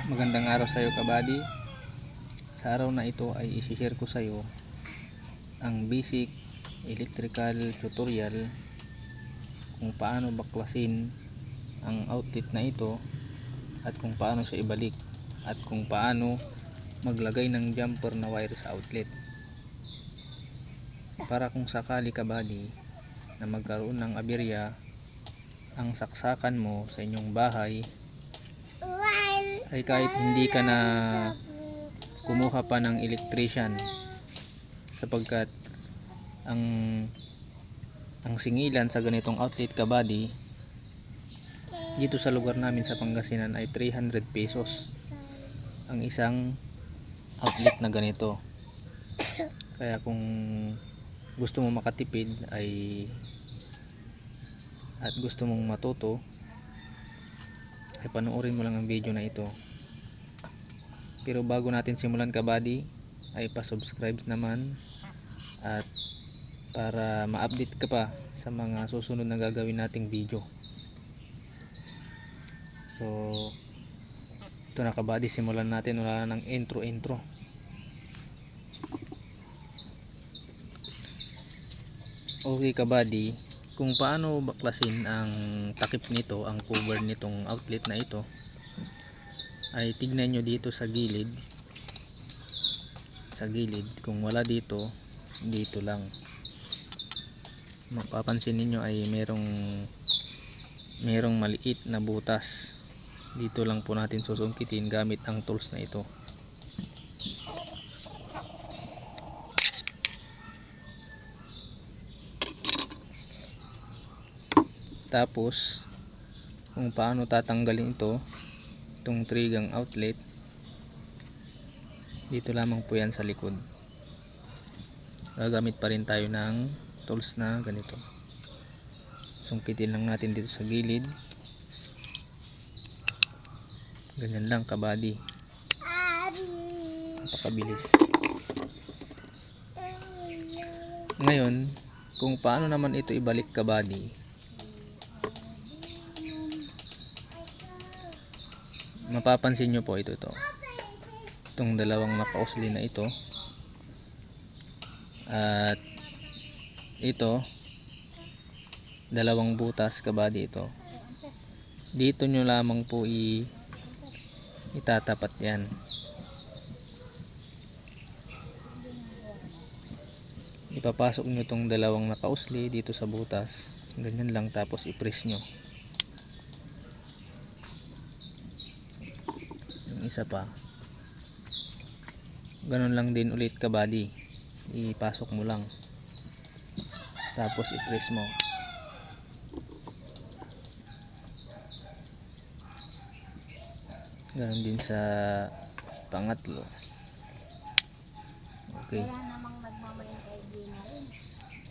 Magandang araw sa iyo, kabady. Sa araw na ito ay i-share ko sa iyo ang basic electrical tutorial kung paano baklasin ang outlet na ito at kung paano siya ibalik at kung paano maglagay ng jumper na wire sa outlet, para kung sakali, kabady, na magkaroon ng aberya ang saksakan mo sa inyong bahay, ay kahit hindi ka na kumuha pa ng electrician, sapagkat ang singilan sa ganitong outlet, kabady, dito sa lugar namin sa Pangasinan ay 300 pesos ang isang outlet na ganito. Kaya kung gusto mo makatipid at gusto mong matuto, ay panoorin mo lang ang video na ito. Pero bago natin simulan, kabady, ay pa-subscribe naman at para ma-update ka pa sa mga susunod na gagawin nating video. So ito na, kabady, simulan natin. Wala nang intro. Okay, kabady, kung paano baklasin ang takip nito, ang cover nitong outlet na ito, ay tignan nyo dito sa gilid. Kung wala dito, dito lang mapapansin ninyo ay merong maliit na butas. Dito lang po natin susungkitin gamit ang tools na ito. Tapos kung paano tatanggalin itong trigang outlet, dito lamang po yan sa likod. Gagamit pa rin tayo ng tools na ganito. Sungkitin lang natin dito sa gilid. Ganyan lang, kabady. Napakabilis. Ngayon, kung paano naman ito ibalik, kabady, mapapansin nyo po itong dalawang nakausli na ito, at ito dalawang butas, kabady. Ito dito nyo lamang po itatapat yan. Ipapasok nyo itong dalawang nakausli dito sa butas, ganyan lang, tapos i-press nyo. Yung isa pa, ganun lang din ulit, kabady. Ipasok mo lang, tapos i-press mo. Ganun din sa pangatlo. Okay.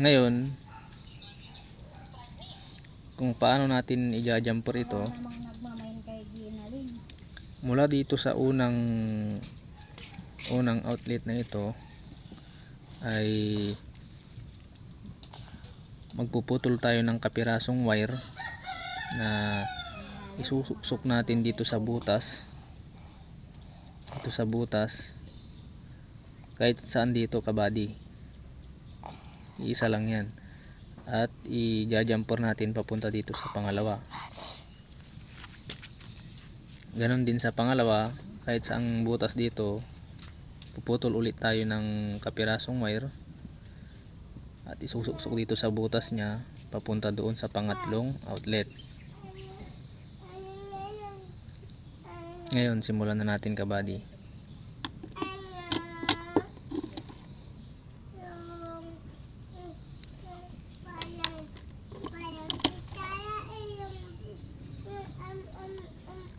Ngayon, kung paano natin i-jumper ito, mula dito sa unang outlet na ito ay magpuputol tayo ng kapirasong wire na isusuksok natin dito sa butas. Kahit saan dito, kabady, isa lang yan, at i-jumper natin papunta dito sa pangalawa. Ganon din sa pangalawa, kahit saang butas dito, puputol ulit tayo ng kapirasong wire at isusuksok dito sa butas nya papunta doon sa pangatlong outlet. Ngayon, simulan na natin, kabady.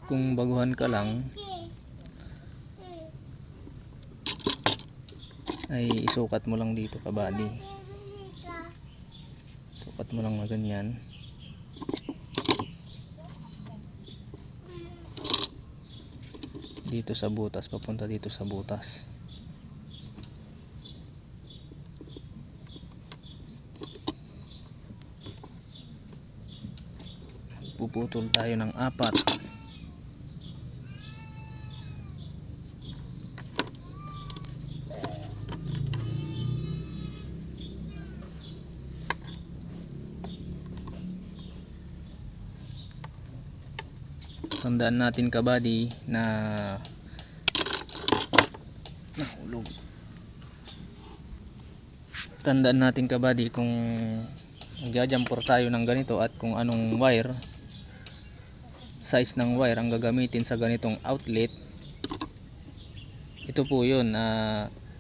Kung baguhan ka lang, ay isukat mo lang dito, kabady. Sukat mo lang na ganyan. Dito sa butas, papunta dito sa butas. Puputol tayo ng 4. tandaan natin kabady na nahulog. Tandaan natin kabady kung magja-jumper tayo ng ganito at kung anong wire, size ng wire ang gagamitin sa ganitong outlet. Ito po yun,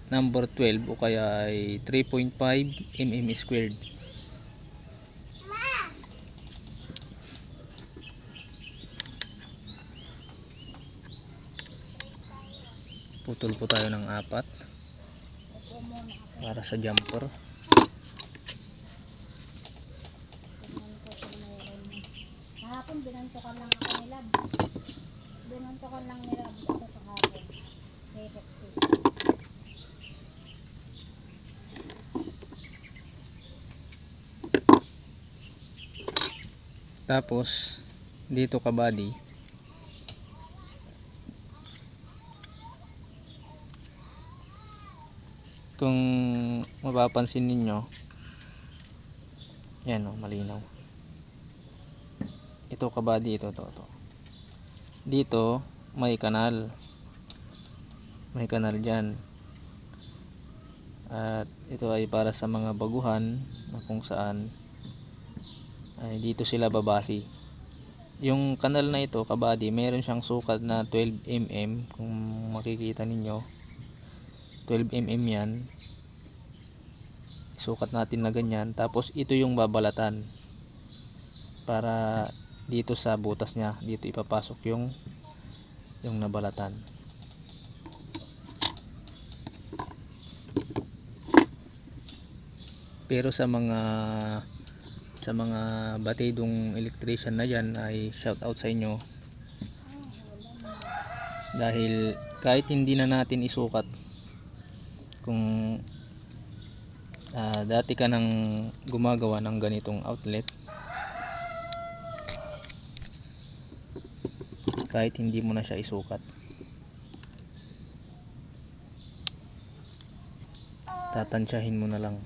number 12 o kaya ay 3.5 mm squared. Putol po tayo ng 4 para sa jumper. Kahapon binantukan lang ako ni Lab. Binantukan lang ni Lab ako kahapon. Tapos dito kabady, kung mapapansin ninyo, yan o, malinaw. Ito kabady, ito. Dito may kanal dyan, at ito ay para sa mga baguhan na kung saan ay dito sila babasi. Yung kanal na ito kabady, meron siyang sukat na 12 mm. Kung makikita ninyo, 12 mm yan, sukat natin na ganyan. Tapos ito yung babalatan para dito sa butas nya, dito ipapasok yung nabalatan. Pero sa mga batidong electrician na yan ay shout out sa inyo, dahil kahit hindi na natin isukat, kung dati ka nang gumagawa ng ganitong outlet, kahit hindi mo na siya isukat, tatansyahin mo na lang.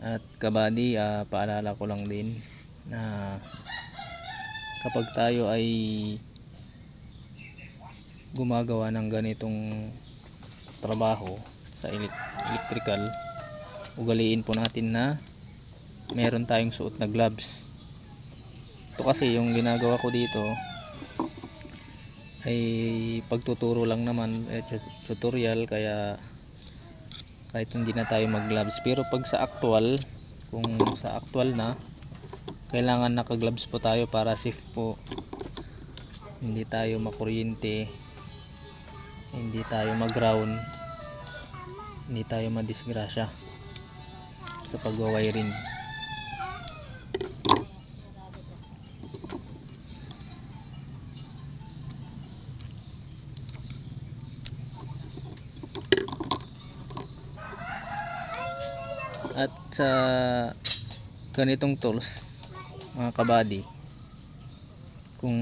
At kabady, paalala ko lang din na kapag tayo ay gumagawa ng ganitong trabaho sa electrical, ugaliin po natin na meron tayong suot na gloves. Ito kasi yung ginagawa ko dito ay pagtuturo lang naman, tutorial, kaya kahit hindi na tayo mag gloves. Pero pag sa actual, kung sa actual na, kailangan naka gloves po tayo para safe po, hindi tayo makuryente, hindi tayo mag ground, hindi tayo madisgrasya sa pagwawiring. At sa ganitong tools mga kabady, kung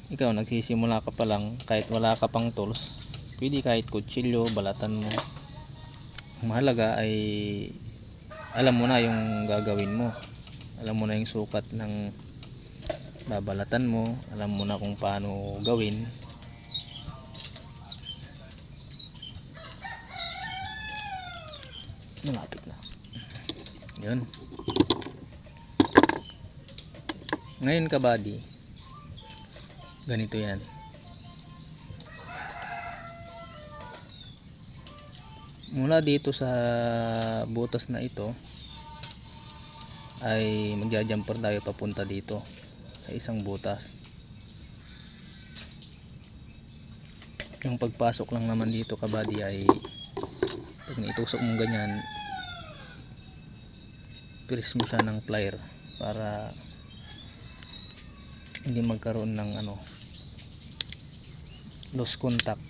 ikaw nagsisimula ka pa lang, kahit wala ka pang tools, pwede kahit kutsilyo, balatan mo. Mahalaga ay alam mo na yung gagawin mo, alam mo na yung sukat ng babalatan mo, alam mo na kung paano gawin. Malapit na yun. Ngayon kabady, ganito yan. Mula dito sa butas na ito ay magja-jumper tayo papunta dito sa isang butas. Yung pagpasok lang naman dito kabady ay pag naitusok mo ganyan, press mo siya ng plier para hindi magkaroon ng loose contact.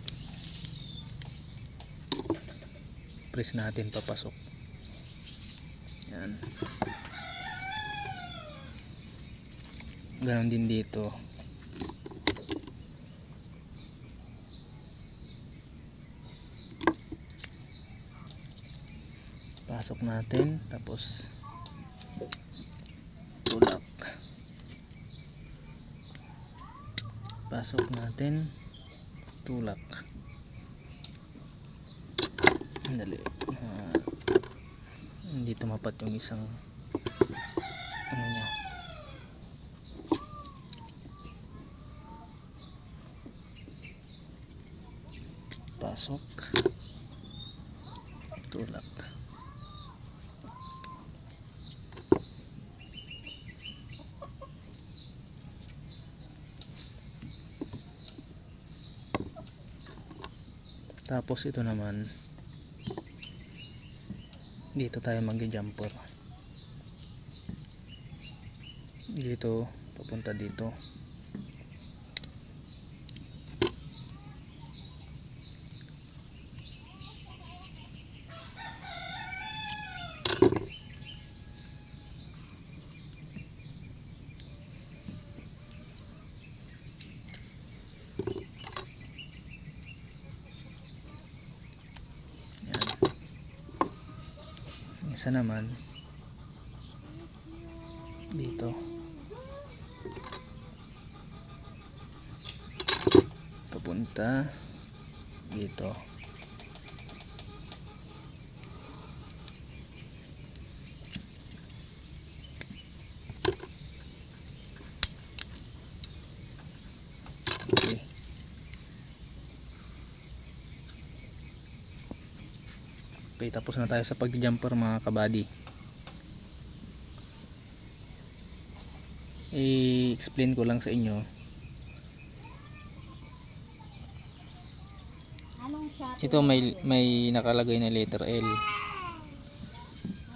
Press natin papasok, yan. ganon din dito. Pasok natin, tapos tulak, pasok natin, tulak. Dali. Hindi tumapat yung isang ano niya. Pasok, tulak. Tapos ito naman, dito tayo mag-jumper. Dito, papunta dito. Isa naman dito, papunta dito. Okay. Okay, tapos na tayo sa pag-jumper mga kabady. I-explain ko lang sa inyo. Anong shot? Ito may nakalagay na letter L.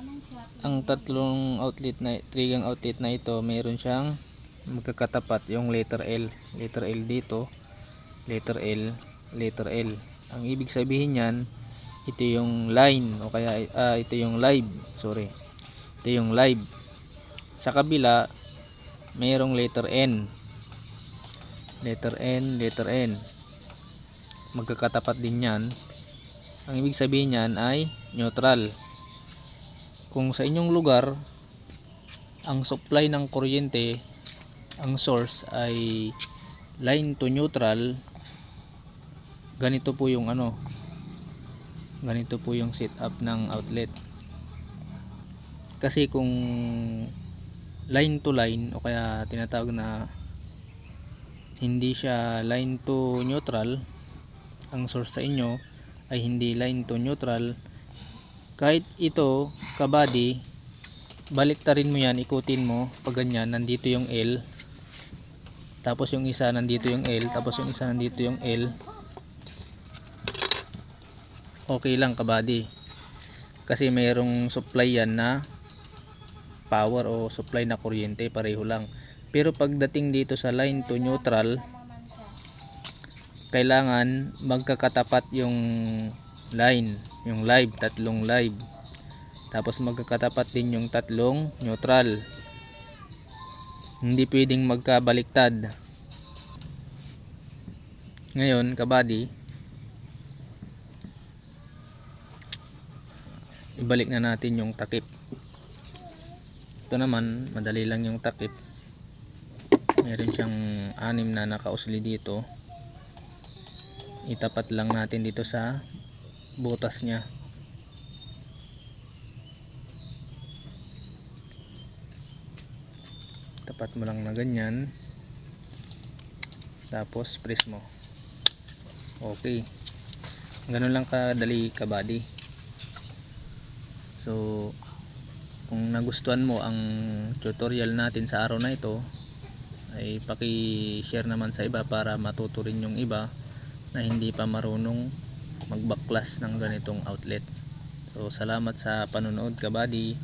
Anong shot? Ang tatlong outlet na trigang outlet na ito, mayroon siyang magkakatapat yung letter L. Letter L dito, letter L, letter L. Ang ibig sabihin niyan, ito yung line o kaya ito yung live. Sorry. Ito yung live. Sa kabila, mayroong letter N. Letter N, letter N. Magkakatapat din 'yan. Ang ibig sabihin niyan ay neutral. Kung sa inyong lugar ang supply ng kuryente, ang source ay line to neutral, ganito po yung ganito po yung setup ng outlet. Kasi kung line to line o kaya tinatawag na hindi siya line to neutral, ang source sa inyo ay hindi line to neutral, kahit ito kabady, baliktarin mo yan, ikutin mo pag ganyan, nandito yung L, tapos yung isa nandito yung L, tapos yung isa nandito yung L, okay lang kabady, kasi mayroong supply yan na power o supply na kuryente, pareho lang. Pero pagdating dito sa line to neutral, kailangan magkakatapat yung line, yung live, tatlong live, tapos magkakatapat din yung tatlong neutral, hindi pwedeng magkabaliktad. Ngayon kabady, ibalik na natin yung takip. Ito naman madali lang yung takip, meron siyang 6 na nakausli dito, itapat lang natin dito sa butas nya, tapat mo lang na ganyan, tapos press mo. Okay, ganun lang kadali kabady. So kung nagustuhan mo ang tutorial natin sa araw na ito, ay paki-share naman sa iba para matuto rin yung iba na hindi pa marunong magbaklas ng ganitong outlet. So salamat sa panonood kabady.